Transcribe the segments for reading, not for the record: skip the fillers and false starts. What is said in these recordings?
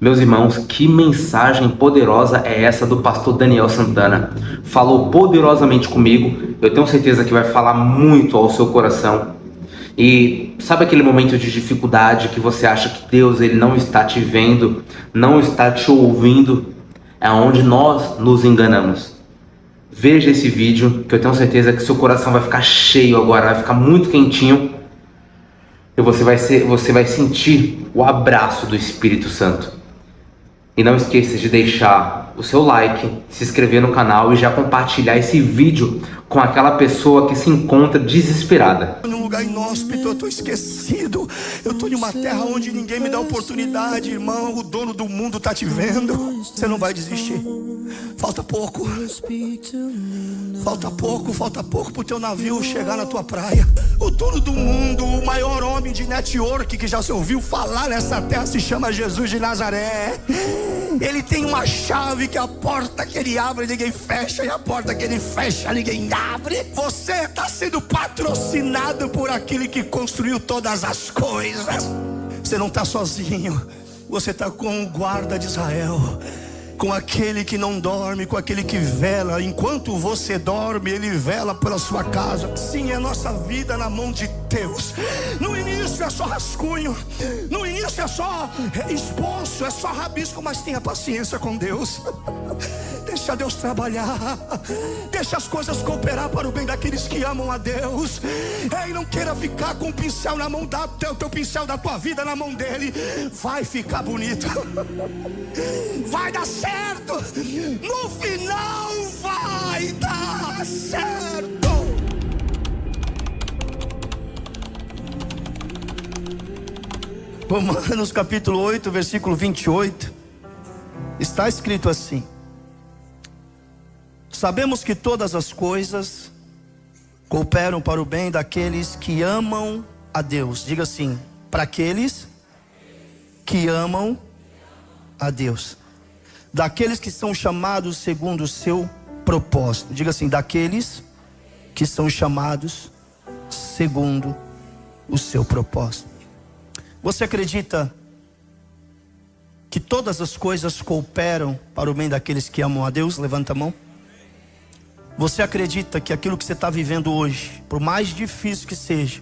Meus irmãos, que mensagem poderosa é essa do pastor Daniel Santana? Falou poderosamente comigo, eu tenho certeza que vai falar muito ao seu coração. E sabe aquele momento de dificuldade que você acha que Deus ele não está te vendo, não está te ouvindo? É onde nós nos enganamos. Veja esse vídeo, que eu tenho certeza que seu coração vai ficar cheio agora, vai ficar muito quentinho. E você vai sentir o abraço do Espírito Santo. E não esqueça de deixar o seu like, se inscrever no canal e já compartilhar esse vídeo com aquela pessoa que se encontra desesperada. Num lugar inóspito, eu tô esquecido. Eu tô em uma terra onde ninguém me dá oportunidade, irmão. O dono do mundo tá te vendo. Você não vai desistir. Falta pouco. Falta pouco pro teu navio chegar na tua praia. O dono do mundo, o maior homem de network que já se ouviu falar nessa terra se chama Jesus de Nazaré. Ele tem uma chave que a porta que ele abre ninguém fecha, e a porta que ele fecha ninguém abre. Você está sendo patrocinado por aquele que construiu todas as coisas. Você não está sozinho. Você está com o guarda de Israel, com aquele que não dorme, com aquele que vela. Enquanto você dorme, ele vela pela sua casa. Sim, é nossa vida na mão de Deus. No início é só rascunho, no início é só esboço, é só rabisco, mas tenha paciência com Deus. Deixa Deus trabalhar, deixa as coisas cooperar para o bem daqueles que amam a Deus. Ei, não queira ficar com o pincel na mão da teu pincel da tua vida na mão dele. Vai ficar bonito, vai dar certo, no final vai dar certo. Romanos capítulo 8, versículo 28, está escrito assim: sabemos que todas as coisas cooperam para o bem daqueles que amam a Deus. Diga assim: para aqueles que amam a Deus, daqueles que são chamados segundo o seu propósito. Diga assim: daqueles que são chamados segundo o seu propósito. Você acredita que todas as coisas cooperam para o bem daqueles que amam a Deus? Levanta a mão. Você acredita que aquilo que você está vivendo hoje, por mais difícil que seja,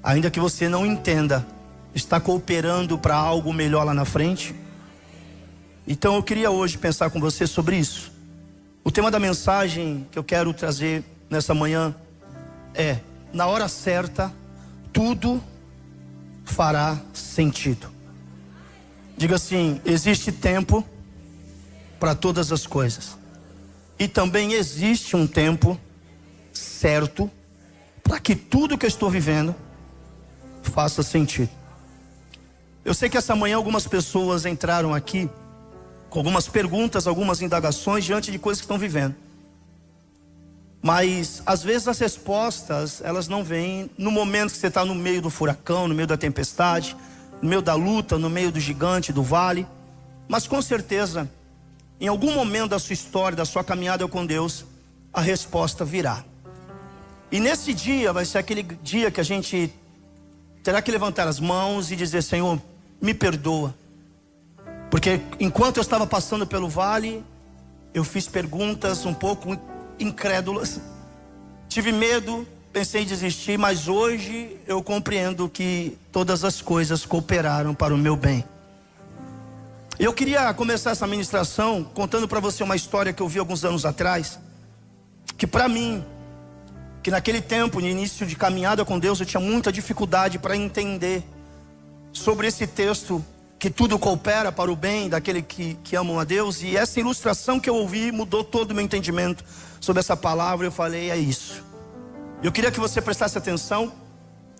ainda que você não entenda, está cooperando para algo melhor lá na frente? Então eu queria hoje pensar com você sobre isso. O tema da mensagem que eu quero trazer nessa manhã é: na hora certa, tudo fará sentido. Diga assim: existe tempo para todas as coisas, e também existe um tempo certo para que tudo que eu estou vivendo faça sentido. Eu sei que essa manhã algumas pessoas entraram aqui com algumas perguntas, algumas indagações diante de coisas que estão vivendo. Mas às vezes as respostas, elas não vêm no momento que você está no meio do furacão, no meio da tempestade, no meio da luta, no meio do gigante, do vale. Mas com certeza, em algum momento da sua história, da sua caminhada com Deus, a resposta virá. E nesse dia vai ser aquele dia que a gente terá que levantar as mãos e dizer: Senhor, me perdoa. Porque enquanto eu estava passando pelo vale, eu fiz perguntas um pouco incrédulas, tive medo, pensei em desistir, mas hoje eu compreendo que todas as coisas cooperaram para o meu bem. Eu queria começar essa ministração contando para você uma história que eu vi alguns anos atrás, que para mim, que naquele tempo, no início de caminhada com Deus, eu tinha muita dificuldade para entender sobre esse texto, que tudo coopera para o bem daquele que amam a Deus. E essa ilustração que eu ouvi mudou todo o meu entendimento sobre essa palavra. Eu falei: é isso. Eu queria que você prestasse atenção,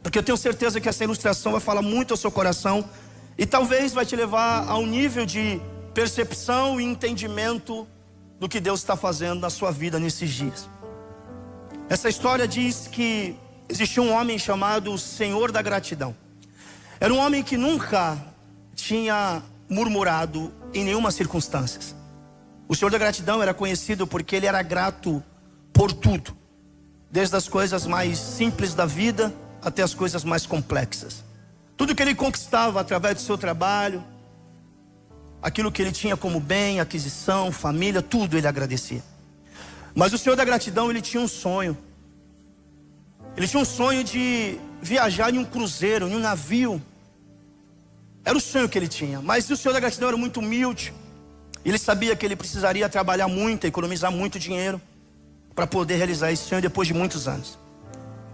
porque eu tenho certeza que essa ilustração vai falar muito ao seu coração, e talvez vai te levar a um nível de percepção e entendimento do que Deus está fazendo na sua vida nesses dias. Essa história diz que existia um homem chamado Senhor da Gratidão. Era um homem que nunca tinha murmurado em nenhuma circunstância. O Senhor da Gratidão era conhecido porque ele era grato por tudo, desde as coisas mais simples da vida até as coisas mais complexas. Tudo que ele conquistava através do seu trabalho, aquilo que ele tinha como bem, aquisição, família, tudo ele agradecia. Mas o Senhor da gratidão, ele tinha um sonho. Ele tinha um sonho de viajar em um cruzeiro, em um navio. Era o sonho que ele tinha. Mas o Senhor da gratidão era muito humilde. Ele sabia que ele precisaria trabalhar muito, economizar muito dinheiro para poder realizar esse sonho depois de muitos anos.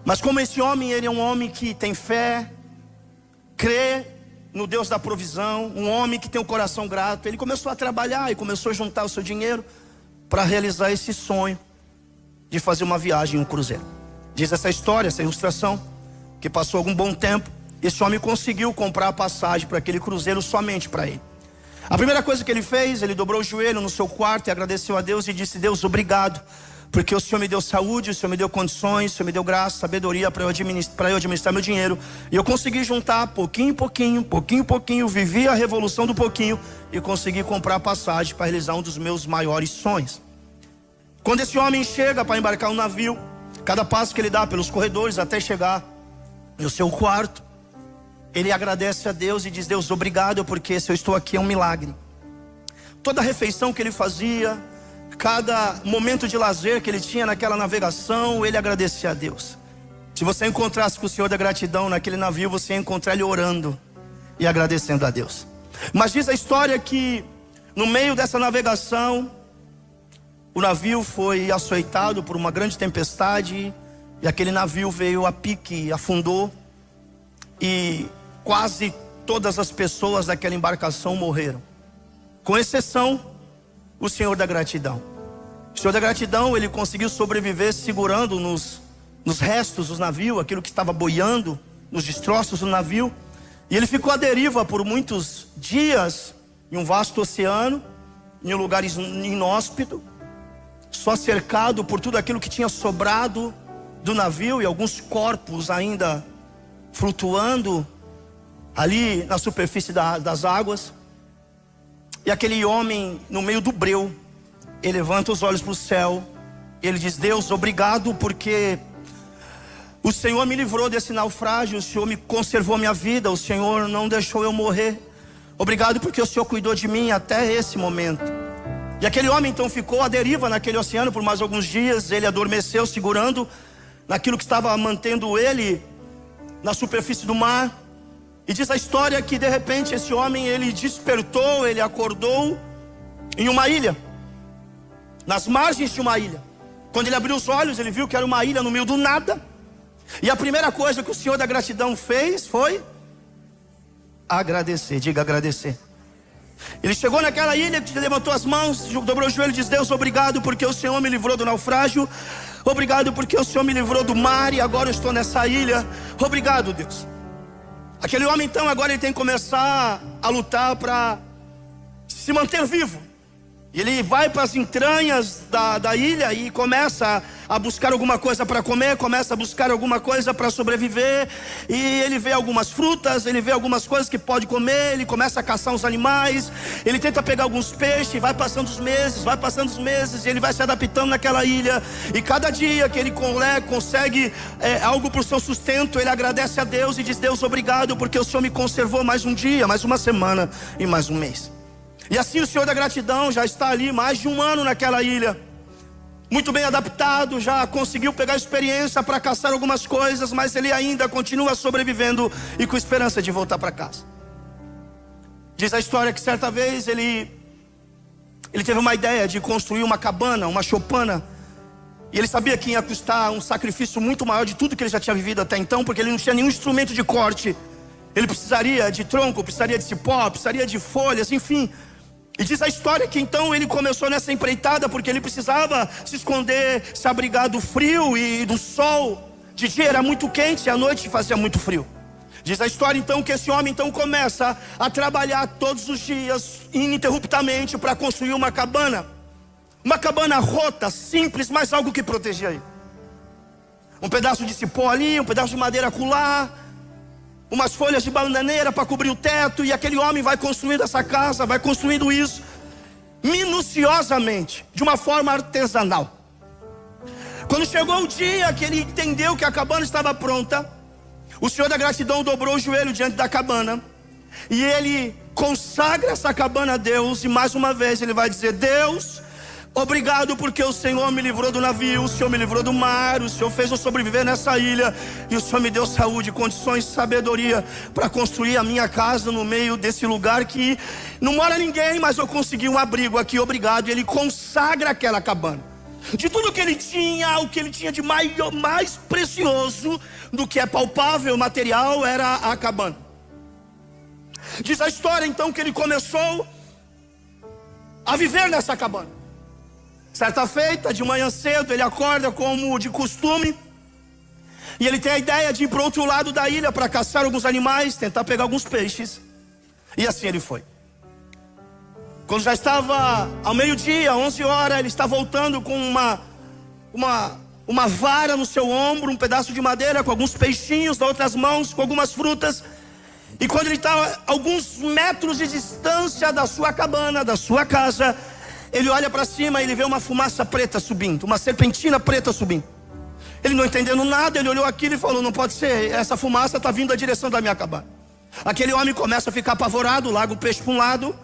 Mas como esse homem, ele é um homem que tem fé, crê no Deus da provisão, um homem que tem um coração grato, ele começou a trabalhar e começou a juntar o seu dinheiro para realizar esse sonho de fazer uma viagem em um cruzeiro. Diz essa história, essa ilustração, que passou algum bom tempo, esse homem conseguiu comprar a passagem para aquele cruzeiro somente para ele. A primeira coisa que ele fez, ele dobrou o joelho no seu quarto e agradeceu a Deus e disse: Deus, obrigado, porque o Senhor me deu saúde, o Senhor me deu condições, o Senhor me deu graça, sabedoria para eu administrar meu dinheiro. E eu consegui juntar pouquinho em pouquinho, vivi a revolução do pouquinho e consegui comprar a passagem para realizar um dos meus maiores sonhos. Quando esse homem chega para embarcar um navio, cada passo que ele dá pelos corredores até chegar no seu quarto, ele agradece a Deus e diz: Deus, obrigado, porque se eu estou aqui é um milagre. Toda a refeição que ele fazia, cada momento de lazer que ele tinha naquela navegação, ele agradecia a Deus. Se você encontrasse com o Senhor da gratidão naquele navio, você ia encontrar ele orando e agradecendo a Deus. Mas diz a história que no meio dessa navegação, o navio foi açoitado por uma grande tempestade e aquele navio veio a pique, afundou e quase todas as pessoas daquela embarcação morreram, com exceção o Senhor da gratidão. O Senhor da gratidão, ele conseguiu sobreviver segurando nos restos do navio, aquilo que estava boiando, nos destroços do navio. E ele ficou à deriva por muitos dias, em um vasto oceano, em um lugar inóspito, só cercado por tudo aquilo que tinha sobrado do navio e alguns corpos ainda flutuando ali na superfície das águas. E aquele homem, no meio do breu, ele levanta os olhos para o céu. Ele diz: Deus, obrigado, porque o Senhor me livrou desse naufrágio. O Senhor me conservou a minha vida. O Senhor não deixou eu morrer. Obrigado porque o Senhor cuidou de mim até esse momento. E aquele homem então ficou à deriva naquele oceano por mais alguns dias. Ele adormeceu segurando naquilo que estava mantendo ele na superfície do mar. E diz a história que de repente esse homem, ele despertou, ele acordou em uma ilha, nas margens de uma ilha. Quando ele abriu os olhos, ele viu que era uma ilha no meio do nada. E a primeira coisa que o Senhor da gratidão fez foi agradecer. Diga agradecer. Ele chegou naquela ilha, levantou as mãos, dobrou o joelho e disse: Deus, obrigado porque o Senhor me livrou do naufrágio. Obrigado porque o Senhor me livrou do mar e agora eu estou nessa ilha. Obrigado, Deus. Aquele homem então agora ele tem que começar a lutar para se manter vivo. Ele vai para as entranhas da ilha e começa a buscar alguma coisa para comer, começa a buscar alguma coisa para sobreviver. E ele vê algumas frutas, ele vê algumas coisas que pode comer, ele começa a caçar uns animais, ele tenta pegar alguns peixes, vai passando os meses, e ele vai se adaptando naquela ilha. E cada dia que ele consegue algo para o seu sustento, ele agradece a Deus e diz: Deus, obrigado porque o Senhor me conservou mais um dia, mais uma semana e mais um mês. E assim o Senhor da gratidão já está ali mais de um ano naquela ilha, muito bem adaptado, já conseguiu pegar experiência para caçar algumas coisas, mas ele ainda continua sobrevivendo e com esperança de voltar para casa. Diz a história que certa vez ele teve uma ideia de construir uma cabana, uma choupana, e ele sabia que ia custar um sacrifício muito maior de tudo que ele já tinha vivido até então, porque ele não tinha nenhum instrumento de corte. Ele precisaria de tronco, precisaria de cipó, precisaria de folhas, enfim. E diz a história que então ele começou nessa empreitada porque ele precisava se esconder, se abrigar do frio e do sol. De dia era muito quente e à noite fazia muito frio. Diz a história então que esse homem então começa a trabalhar todos os dias ininterruptamente para construir uma cabana. Uma cabana rota, simples, mas algo que protegia ele. Um pedaço de cipó ali, um pedaço de madeira acolá, umas folhas de bananeira para cobrir o teto. E aquele homem vai construindo essa casa, vai construindo isso minuciosamente, de uma forma artesanal. Quando chegou o dia que ele entendeu que a cabana estava pronta, o Senhor da gratidão dobrou o joelho diante da cabana E ele consagra essa cabana a Deus. E mais uma vez ele vai dizer: Deus, obrigado porque o Senhor me livrou do navio, o Senhor me livrou do mar, o Senhor fez eu sobreviver nessa ilha, e o Senhor me deu saúde, condições, sabedoria para construir a minha casa no meio desse lugar que não mora ninguém, mas eu consegui um abrigo aqui, obrigado. E ele consagra aquela cabana. De tudo que ele tinha, o que ele tinha de mais precioso do que é palpável, material, era a cabana. Diz a história então que ele começou a viver nessa cabana. Certa feita, de manhã cedo, ele acorda como de costume, e ele tem a ideia de ir para o outro lado da ilha para caçar alguns animais, tentar pegar alguns peixes. E assim ele foi. Quando já estava ao meio-dia, 11 horas, ele está voltando com uma vara no seu ombro, um pedaço de madeira com alguns peixinhos, nas outras mãos com algumas frutas. E quando ele está a alguns metros de distância da sua cabana, da sua casa, ele olha para cima e ele vê uma fumaça preta subindo, uma serpentina preta subindo. Ele não entendendo nada, ele olhou aquilo e falou: não pode ser, essa fumaça está vindo da direção da minha cabana. Aquele homem começa a ficar apavorado, larga o peixe para um lado,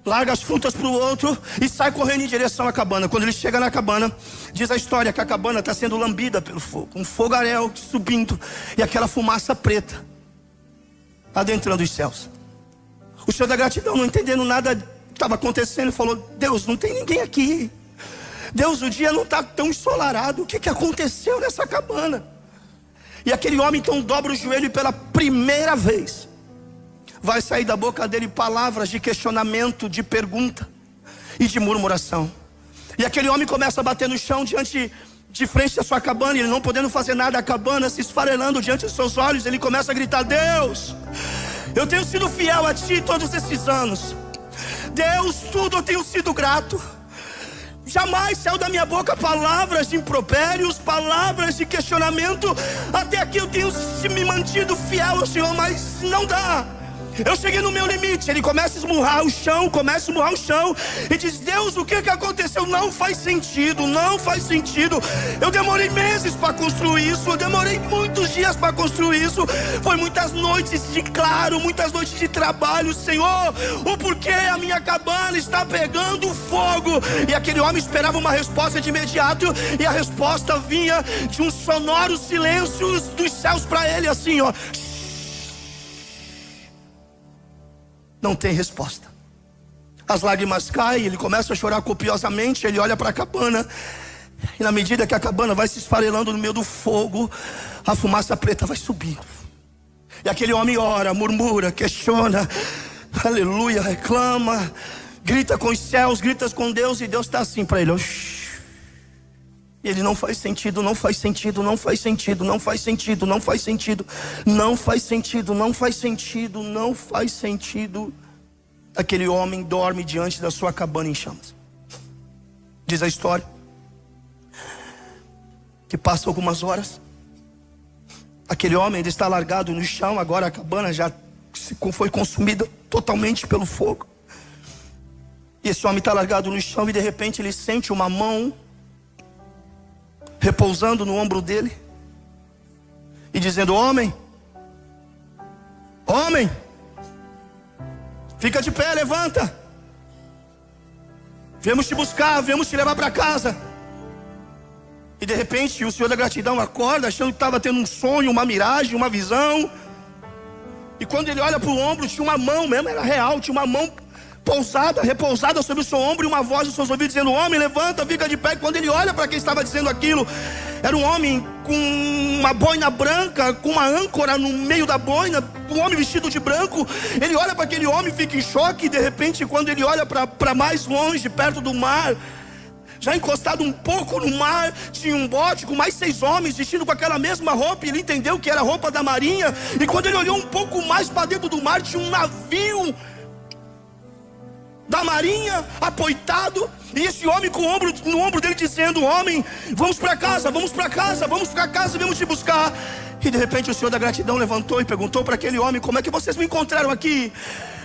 larga as frutas para o outro e sai correndo em direção à cabana. Quando ele chega na cabana, diz a história que a cabana está sendo lambida pelo fogo, um fogaréu subindo, e aquela fumaça preta adentrando os céus. O Senhor da gratidão, não entendendo nada estava acontecendo, falou: Deus, não tem ninguém aqui. Deus, o dia não está tão ensolarado. O que aconteceu nessa cabana? E aquele homem então dobra o joelho e pela primeira vez vai sair da boca dele palavras de questionamento, de pergunta e de murmuração. E aquele homem começa a bater no chão de frente à sua cabana, e ele não podendo fazer nada, a cabana se esfarelando diante dos seus olhos. Ele começa a gritar: Deus, eu tenho sido fiel a Ti todos esses anos. Deus, tudo eu tenho sido grato. Jamais saiu da minha boca palavras de impropérios, palavras de questionamento. Até aqui eu tenho me mantido fiel ao Senhor, mas não dá. Eu cheguei no meu limite. Ele começa a esmurrar o chão, e diz: Deus, o que aconteceu? Não faz sentido, não faz sentido. Eu demorei meses para construir isso, eu demorei muitos dias para construir isso. Foi muitas noites de claro, muitas noites de trabalho. Senhor, o porquê a minha cabana está pegando fogo? E aquele homem esperava uma resposta de imediato, e a resposta vinha de um sonoro silêncio dos céus para ele, assim, ó. Não tem resposta. As lágrimas caem, ele começa a chorar copiosamente. Ele olha para a cabana, e na medida que a cabana vai se esfarelando no meio do fogo, a fumaça preta vai subindo. E aquele homem ora, murmura, questiona, aleluia, reclama, grita com os céus, grita com Deus. E Deus está assim para ele: e ele: não faz sentido, não faz sentido, não faz sentido, não faz sentido, não faz sentido, não faz sentido, não faz sentido, não faz sentido. Aquele homem dorme diante da sua cabana em chamas. Diz a história que passa algumas horas, aquele homem ainda está largado no chão. Agora a cabana já foi consumida totalmente pelo fogo. E esse homem está largado no chão, e de repente ele sente uma mão repousando no ombro dele e dizendo: homem, fica de pé, levanta, viemos te buscar, viemos te levar para casa. E de repente o Senhor da gratidão acorda, achando que estava tendo um sonho, uma miragem, uma visão. E quando ele olha para o ombro, tinha uma mão mesmo, era real, tinha uma mão repousada sobre o seu ombro, e uma voz nos seus ouvidos dizendo: homem, levanta, fica de pé. E quando ele olha para quem estava dizendo aquilo, era um homem com uma boina branca, com uma âncora no meio da boina, um homem vestido de branco. Ele olha para aquele homem, fica em choque. E de repente, quando ele olha para mais longe, perto do mar, já encostado um pouco no mar, tinha um bote com mais 6 homens vestidos com aquela mesma roupa. E ele entendeu que era a roupa da marinha. E quando ele olhou um pouco mais para dentro do mar, tinha um navio da marinha apoitado, e esse homem com o ombro, no ombro dele dizendo: homem, vamos para casa, vamos para casa, vamos para casa, viemos te buscar. E de repente o Senhor da gratidão levantou e perguntou para aquele homem: como é que vocês me encontraram aqui?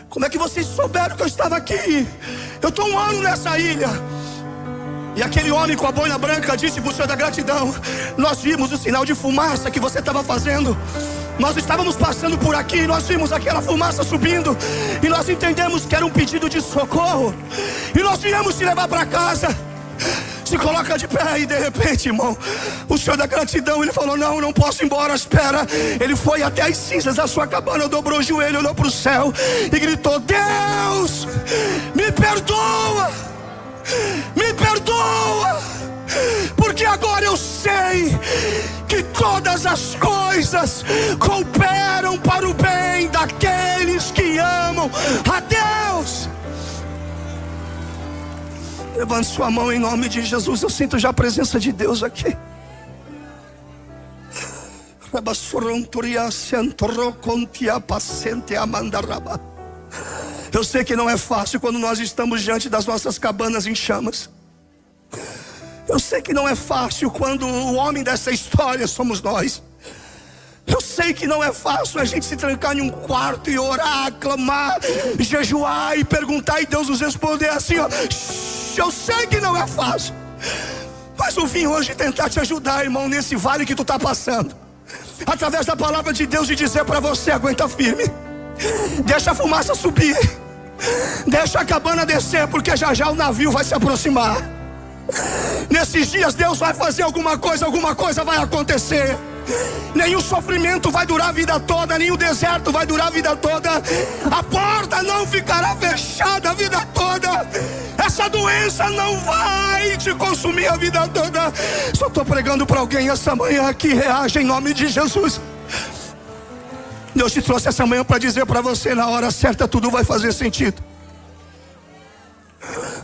Como é que vocês souberam que eu estava aqui? Eu estou 1 ano nessa ilha. E aquele homem com a boina branca disse para o Senhor da gratidão: nós vimos o sinal de fumaça que você estava fazendo, Nós estávamos passando por aqui e nós vimos aquela fumaça subindo, e nós entendemos que era um pedido de socorro, e nós viemos te levar para casa. Se coloca de pé e de repente, irmão, o Senhor da gratidão, ele falou: não posso ir embora, espera. Ele foi até as cinzas da sua cabana, dobrou o joelho, olhou para o céu e gritou: Deus, me perdoa, me perdoa, porque agora eu sei que todas as coisas cooperam para o bem daqueles que amam a Deus. Levante sua mão em nome de Jesus. Eu sinto já a presença de Deus aqui. Eu sei que não é fácil quando nós estamos diante das nossas cabanas em chamas. Eu sei que não é fácil quando o homem dessa história somos nós. Eu sei que não é fácil a gente se trancar em um quarto e orar, clamar, jejuar e perguntar e Deus nos responder assim, ó. Eu sei que não é fácil, mas eu vim hoje tentar te ajudar, irmão, nesse vale que tu está passando, através da palavra de Deus, e dizer para você: aguenta firme, deixa a fumaça subir, deixa a cabana descer, porque já já o navio vai se aproximar. Nesses dias Deus vai fazer alguma coisa vai acontecer. Nenhum sofrimento vai durar a vida toda, nem o deserto vai durar a vida toda. A porta não ficará fechada a vida toda. Essa doença não vai te consumir a vida toda. Só estou pregando para alguém essa manhã que reage em nome de Jesus. Deus te trouxe essa manhã para dizer para você: na hora certa tudo vai fazer sentido.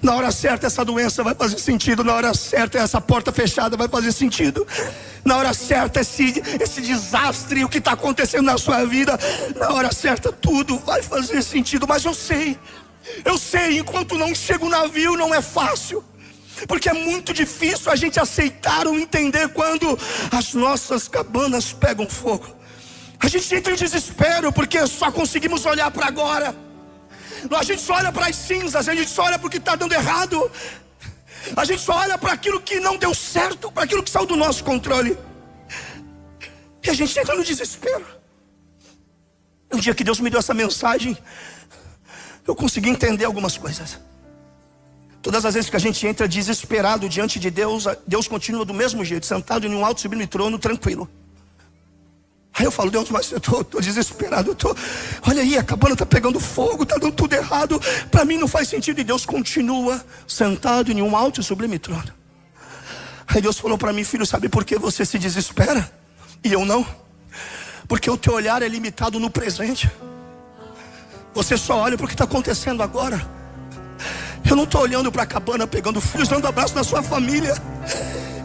Na hora certa essa doença vai fazer sentido. Na hora certa essa porta fechada vai fazer sentido. Na hora certa esse desastre, o que está acontecendo na sua vida, na hora certa tudo vai fazer sentido. Mas eu sei, enquanto não chega o navio não é fácil, porque é muito difícil a gente aceitar ou entender quando as nossas cabanas pegam fogo. A gente entra em desespero porque só conseguimos olhar para agora. A gente só olha para as cinzas, a gente só olha para o que está dando errado, a gente só olha para aquilo que não deu certo, para aquilo que saiu do nosso controle, e a gente entra no desespero. Um dia que Deus me deu essa mensagem, eu consegui entender algumas coisas. Todas as vezes que a gente entra desesperado diante de Deus, Deus continua do mesmo jeito, sentado em um alto e sublime trono, tranquilo. Aí eu falo: Deus, mas eu tô desesperado, olha aí, a cabana está pegando fogo, está dando tudo errado, para mim não faz sentido. E Deus continua sentado em um alto e sublime trono. Aí Deus falou para mim: filho, sabe por que você se desespera e eu não? Porque o teu olhar é limitado no presente. Você só olha para o que está acontecendo agora. Eu não estou olhando para a cabana pegando fogo, dando abraço na sua família.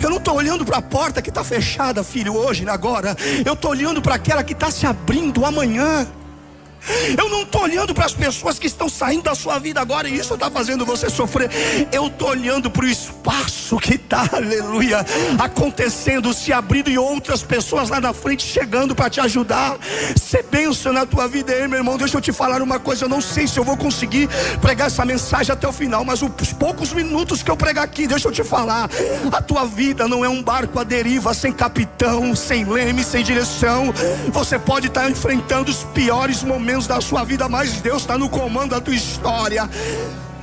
Eu não estou olhando para a porta que está fechada, filho, hoje, agora. Eu estou olhando para aquela que está se abrindo amanhã. Eu não estou olhando para as pessoas que estão saindo da sua vida agora e isso está fazendo você sofrer. Eu estou olhando para o espaço que está, aleluia, acontecendo, se abrindo, e outras pessoas lá na frente chegando para te ajudar. Ser bênção na tua vida. Aí, meu irmão, deixa eu te falar uma coisa. Eu não sei se eu vou conseguir pregar essa mensagem até o final, mas os poucos minutos que eu pregar aqui, deixa eu te falar: a tua vida não é um barco à deriva, sem capitão, sem leme, sem direção. Você pode estar enfrentando os piores momentos da sua vida, mas Deus está no comando da tua história.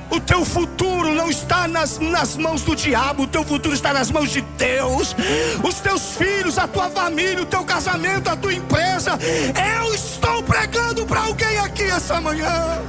O teu futuro não está nas mãos do diabo, o teu futuro está nas mãos de Deus. Os teus filhos, a tua família, o teu casamento, a tua empresa. Eu estou pregando para alguém aqui essa manhã.